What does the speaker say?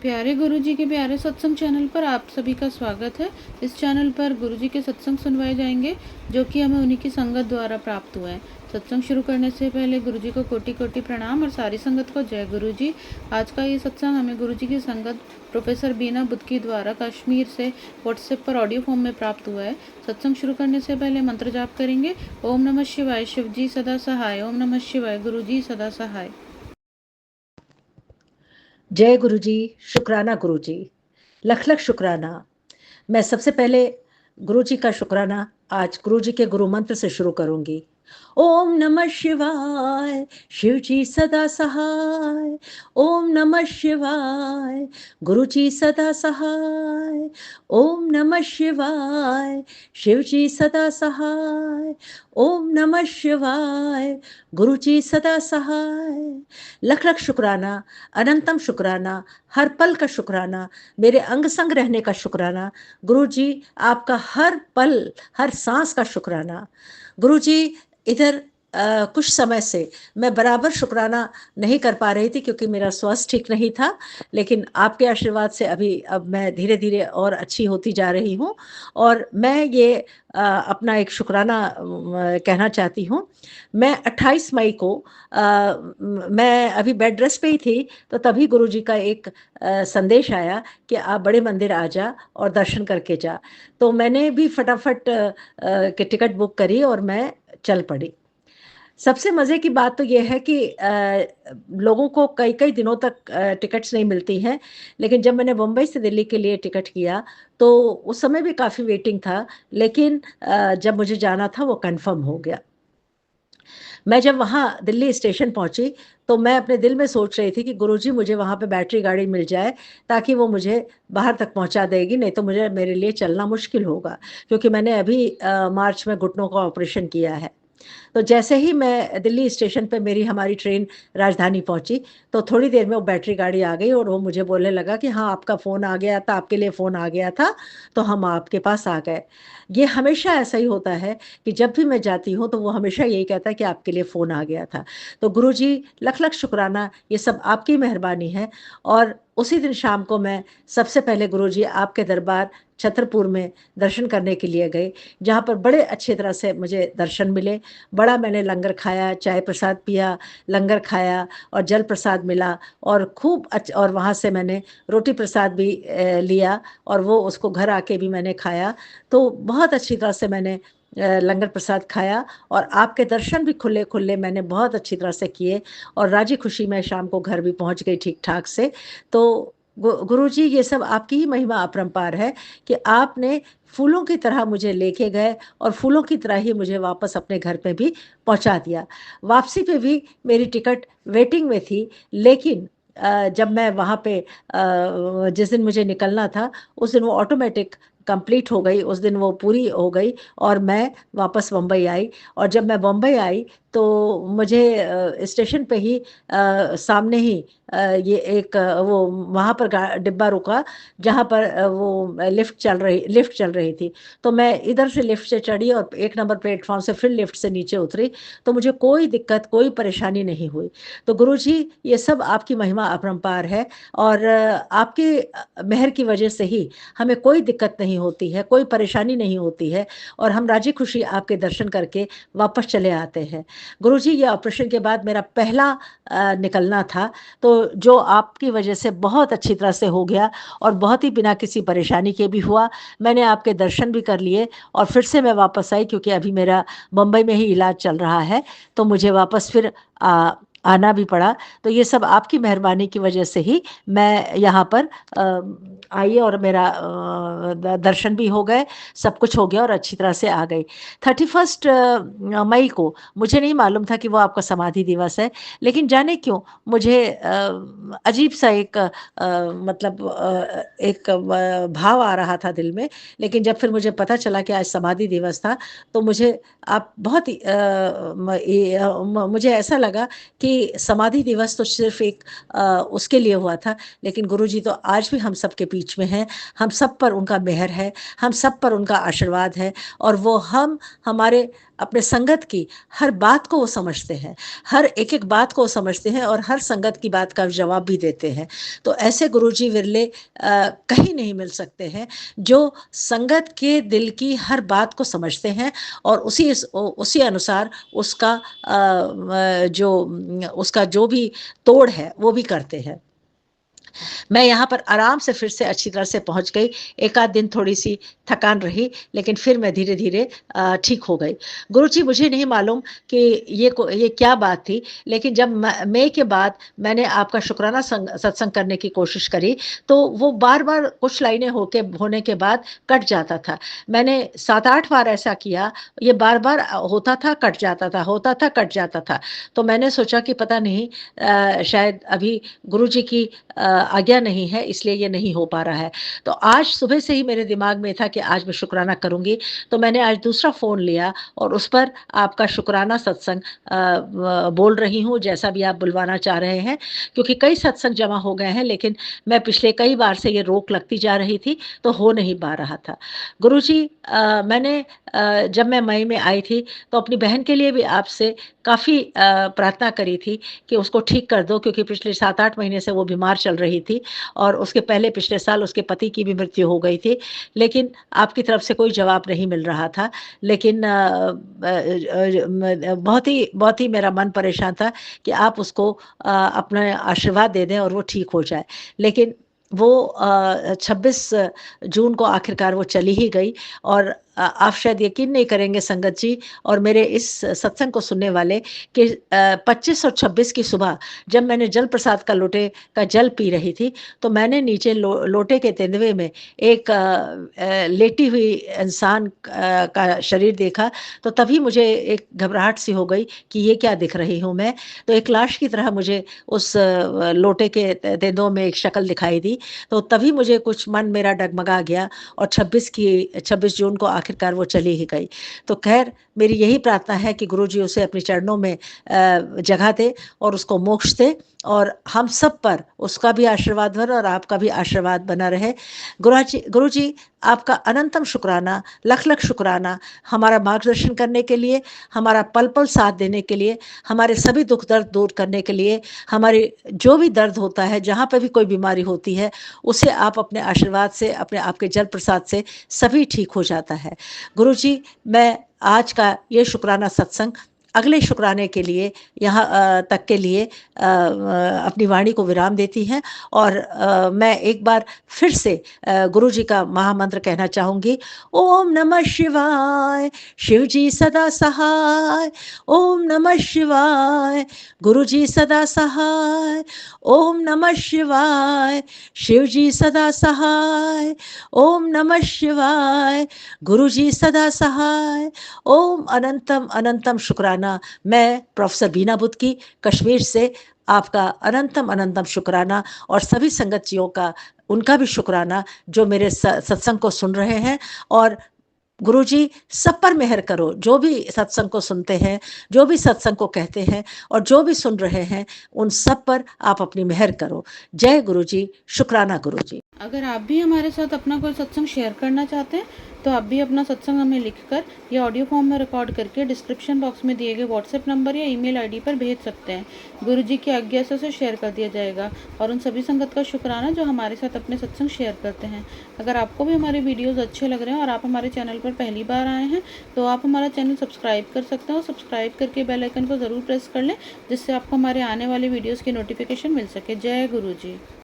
प्यारे गुरुजी के प्यारे सत्संग चैनल पर आप सभी का स्वागत है। इस चैनल पर गुरुजी के सत्संग सुनवाए जाएंगे जो कि हमें उन्हीं की संगत द्वारा प्राप्त हुए हैं। सत्संग शुरू करने से पहले गुरुजी को कोटि कोटि प्रणाम और सारी संगत को जय गुरुजी। आज का ये सत्संग हमें गुरुजी की संगत प्रोफेसर बीना बुदकी द्वारा कश्मीर से व्हाट्सएप पर ऑडियो फॉर्म में प्राप्त हुआ है। सत्संग शुरू करने से पहले मंत्र जाप करेंगे। ओम नमः शिवाय, शिव जी सदा सहाय। ओम नमः शिवाय, गुरुजी सदा सहाय। जय गुरु जी, शुक्राना गुरु जी, लख लख शुक्राना। मैं सबसे पहले गुरु जी का शुक्राना आज गुरु जी के गुरु मंत्र से शुरू करूंगी। ओम नमः शिवाय, शिव जी सदा सहाय। ओम नमः शिवाय, गुरु जी सदा सहाय। ओम नमः शिवाय, शिव जी सदा सहाय। ओम नमः शिवाय, गुरु जी सदा सहाय। लख लख शुक्राना, अनंतम शुक्राना, हर पल का शुक्राना, मेरे अंग संग रहने का शुक्राना। गुरु जी आपका हर पल हर सांस का शुक्राना। गुरु जी इधर कुछ समय से मैं बराबर शुक्राना नहीं कर पा रही थी क्योंकि मेरा स्वास्थ्य ठीक नहीं था, लेकिन आपके आशीर्वाद से अब मैं धीरे धीरे और अच्छी होती जा रही हूँ। और मैं ये अपना एक शुक्राना कहना चाहती हूँ। मैं 28 मई को मैं अभी बेड रेस्ट पे ही थी, तो तभी गुरु जी का एक संदेश आया कि आप बड़े मंदिर आ जा और दर्शन करके जा। तो मैंने भी फटाफट के टिकट बुक करी और मैं चल पड़ी। सबसे मज़े की बात तो ये है कि लोगों को कई कई दिनों तक टिकट्स नहीं मिलती हैं, लेकिन जब मैंने मुंबई से दिल्ली के लिए टिकट किया तो उस समय भी काफ़ी वेटिंग था, लेकिन जब मुझे जाना था वो कंफर्म हो गया। मैं जब वहाँ दिल्ली स्टेशन पहुँची तो मैं अपने दिल में सोच रही थी कि गुरुजी मुझे वहाँ पे बैटरी गाड़ी मिल जाए ताकि वो मुझे बाहर तक पहुँचा देगी, नहीं तो मुझे मेरे लिए चलना मुश्किल होगा, क्योंकि मैंने अभी मार्च में घुटनों का ऑपरेशन किया है। तो जैसे ही मैं दिल्ली स्टेशन पे मेरी हमारी ट्रेन राजधानी पहुंची, तो थोड़ी देर में वो बैटरी गाड़ी आ गई और वो मुझे बोलने लगा कि हाँ, आपका फ़ोन आ गया था, आपके लिए फ़ोन आ गया था, तो हम आपके पास आ गए। ये हमेशा ऐसा ही होता है कि जब भी मैं जाती हूँ तो वो हमेशा यही कहता है कि आपके लिए फ़ोन आ गया था। तो गुरुजी लख लख शुक्राना, ये सब आपकी मेहरबानी है। और उसी दिन शाम को मैं सबसे पहले गुरुजी आपके दरबार छतरपुर में दर्शन करने के लिए गई, जहाँ पर बड़े अच्छे तरह से मुझे दर्शन मिले। बड़ा मैंने लंगर खाया, चाय प्रसाद पिया, लंगर खाया और जल प्रसाद मिला और खूब और वहाँ से मैंने रोटी प्रसाद भी लिया और वो उसको घर आके भी मैंने खाया। तो बहुत अच्छी तरह से मैंने लंगर प्रसाद खाया और आपके दर्शन भी खुले खुले मैंने बहुत अच्छी तरह से किए और राजी खुशी मैं शाम को घर भी पहुंच गई ठीक ठाक से। तो गुरुजी ये सब आपकी ही महिमा अपरंपार है कि आपने फूलों की तरह मुझे लेके गए और फूलों की तरह ही मुझे वापस अपने घर पे भी पहुंचा दिया। वापसी पे भी मेरी टिकट वेटिंग में थी, लेकिन जब मैं वहाँ पे जिस दिन मुझे निकलना था उस दिन वो ऑटोमेटिक कंप्लीट हो गई, उस दिन वो पूरी हो गई और मैं वापस मुंबई आई। और जब मैं मुंबई आई तो मुझे स्टेशन पे ही सामने ही ये एक वो वहाँ पर डिब्बा रुका जहाँ पर वो लिफ्ट चल रही थी। तो मैं इधर से लिफ्ट से चढ़ी और 1 नंबर प्लेटफॉर्म से फिर लिफ्ट से नीचे उतरी, तो मुझे कोई दिक्कत कोई परेशानी नहीं हुई। तो गुरुजी ये सब आपकी महिमा अपरंपार है और आपके मेहर की वजह से ही हमें कोई दिक्कत नहीं होती है, कोई परेशानी नहीं होती है और हम राजी खुशी आपके दर्शन करके वापस चले आते हैं। गुरुजी ये ऑपरेशन के बाद मेरा पहला निकलना था, तो जो आपकी वजह से बहुत अच्छी तरह से हो गया और बहुत ही बिना किसी परेशानी के भी हुआ। मैंने आपके दर्शन भी कर लिए और फिर से मैं वापस आई क्योंकि अभी मेरा मुंबई में ही इलाज चल रहा है, तो मुझे वापस फिर आना भी पड़ा। तो ये सब आपकी मेहरबानी की वजह से ही मैं यहाँ पर आई और मेरा दर्शन भी हो गए, सब कुछ हो गया और अच्छी तरह से आ गई। 31 मई को मुझे नहीं मालूम था कि वो आपका समाधि दिवस है, लेकिन जाने क्यों मुझे अजीब सा एक मतलब एक भाव आ रहा था दिल में। लेकिन जब फिर मुझे पता चला कि आज समाधि दिवस था तो मुझे आप बहुत ही मुझे ऐसा लगा कि समाधि दिवस तो सिर्फ एक उसके लिए हुआ था, लेकिन गुरुजी तो आज भी हम सबके बीच में हैं। हम सब पर उनका मेहर है, हम सब पर उनका आशीर्वाद है और वो हमारे अपने संगत की हर बात को वो समझते हैं, हर एक-एक बात को समझते हैं और हर संगत की बात का जवाब भी देते हैं। तो ऐसे गुरुजी विरले कहीं नहीं मिल सकते हैं, जो संगत के दिल की हर बात को समझते हैं और उसी अनुसार उसका जो भी तोड़ है, वो भी करते हैं। मैं यहाँ पर आराम से फिर से अच्छी तरह से पहुँच गई। एक आध दिन थोड़ी-सी थकान रही, लेकिन फिर मैं धीरे-धीरे ठीक हो गई। गुरुजी मुझे नहीं मालूम कि ये क्या बात थी, लेकिन जब मई के बाद मैंने आपका शुक्राना सत्संग करने की कोशिश करी, तो वो बार-बार कुछ लाइनें होने के बाद कट जाता था। मैंने 7-8 बार ऐसा किया, ये बार-बार होता था, कट जाता था, होता था, कट जाता था। तो मैंने सोचा कि पता नहीं शायद अभी गुरुजी की आज्ञा नहीं है, इसलिए ये नहीं हो पा रहा है। तो आज सुबह से ही मेरे दिमाग में था कि आज मैं शुक्राना करूँगी, तो मैंने आज दूसरा फ़ोन लिया और उस पर आपका शुक्राना सत्संग बोल रही हूँ, जैसा भी आप बुलवाना चाह रहे हैं, क्योंकि कई सत्संग जमा हो गए हैं, लेकिन मैं पिछले कई बार से ये रोक लगती जा रही थी, तो हो नहीं पा रहा था। गुरुजी मैंने जब मैं मई में आई थी, तो अपनी बहन के लिए भी आपसे काफ़ी प्रार्थना करी थी कि उसको ठीक कर दो, क्योंकि पिछले 7-8 महीने से वो बीमार चल रही थी और उसके पहले पिछले साल उसके पति की भी मृत्यु हो गई थी। लेकिन आपकी तरफ से कोई जवाब नहीं मिल रहा था। लेकिन बहुत ही मेरा मन परेशान था कि आप उसको अपना आशीर्वाद दे दें और वो ठीक हो जाए। लेकिन वो 26 जून को आखिरकार वो चली ही गई और आप शायद यकीन नहीं करेंगे संगत जी और मेरे इस सत्संग को सुनने वाले कि 25 और 26 की सुबह जब मैंने जल प्रसाद का लोटे का जल पी रही थी, तो मैंने नीचे लोटे के तेंदुए में एक लेटी हुई इंसान का शरीर देखा, तो तभी मुझे एक घबराहट सी हो गई कि ये क्या दिख रही हूँ मैं। तो एक लाश की तरह मुझे उस लोटे के तेंदुओं में एक शक्ल दिखाई दी, तो तभी मुझे कुछ मन मेरा डगमगा गया और 26 जून को आखिरकार वो चली ही गई। तो ख़ैर मेरी यही प्रार्थना है कि गुरुजी उसे अपने चरणों में जगह दे और उसको मोक्ष दे और हम सब पर उसका भी आशीर्वाद बने और आपका भी आशीर्वाद बना रहे। गुरुजी आपका अनंतम शुक्राना, लख-लख शुक्राना हमारा मार्गदर्शन करने के लिए, हमारा पल-पल साथ देने के लिए, हमारे सभी दुःख दर्द दूर करने के लिए, हमारे जो भी दर्द होता है, जहाँ पे भी कोई बीमारी होती है, उसे आप अपने आशीर्वाद से, अपने आपके जल प्रसाद से सभी ठीक हो जाता है। गुरुजी मैं आज का ये शुक्राना सत्संग अगले शुक्राने के लिए यहाँ तक के लिए अपनी वाणी को विराम देती हैं और मैं एक बार फिर से गुरुजी का महामंत्र कहना चाहूँगी। ओम नमः शिवाय, शिव जी सदा सहाय। ओम नमः शिवाय, गुरुजी सदा सहाय। ओम नमः शिवाय, शिव जी सदा सहाय। ओम नमः शिवाय, गुरुजी सदा सहाय। ओम अनंतम अनंतम शुक्राना। मैं प्रोफेसर बीना बुद्ध की कश्मीर से आपका अनंतम अनंतम शुक्राना और सभी संगतजियों का उनका भी शुक्राना जो मेरे सत्संग को सुन रहे हैं और गुरुजी सब पर मेहर करो, जो भी सत्संग को सुनते हैं, जो भी सत्संग को कहते हैं और जो भी सुन रहे हैं, उन सब पर आप अपनी मेहर करो। जय गुरुजी, शुक्राना गुरुजी। अगर आप भी हमारे साथ अपना कोई सत्संग शेयर करना चाहते हैं तो आप भी अपना सत्संग हमें लिखकर या ऑडियो फॉर्म में रिकॉर्ड करके डिस्क्रिप्शन बॉक्स में दिए गए व्हाट्सएप नंबर या ईमेल आईडी पर भेज सकते हैं। गुरुजी की आज्ञा से उसे शेयर कर दिया जाएगा और उन सभी संगत का शुक्राना जो हमारे साथ अपने सत्संग शेयर करते हैं। अगर आपको भी हमारे वीडियोज़ अच्छे लग रहे हैं और आप हमारे चैनल पर पहली बार आए हैं तो आप हमारा चैनल सब्सक्राइब कर सकते हैं और सब्सक्राइब करके बेल आइकन को ज़रूर प्रेस कर लें, जिससे आपको हमारे आने वाले वीडियोज़ की नोटिफिकेशन मिल सके। जय गुरुजी।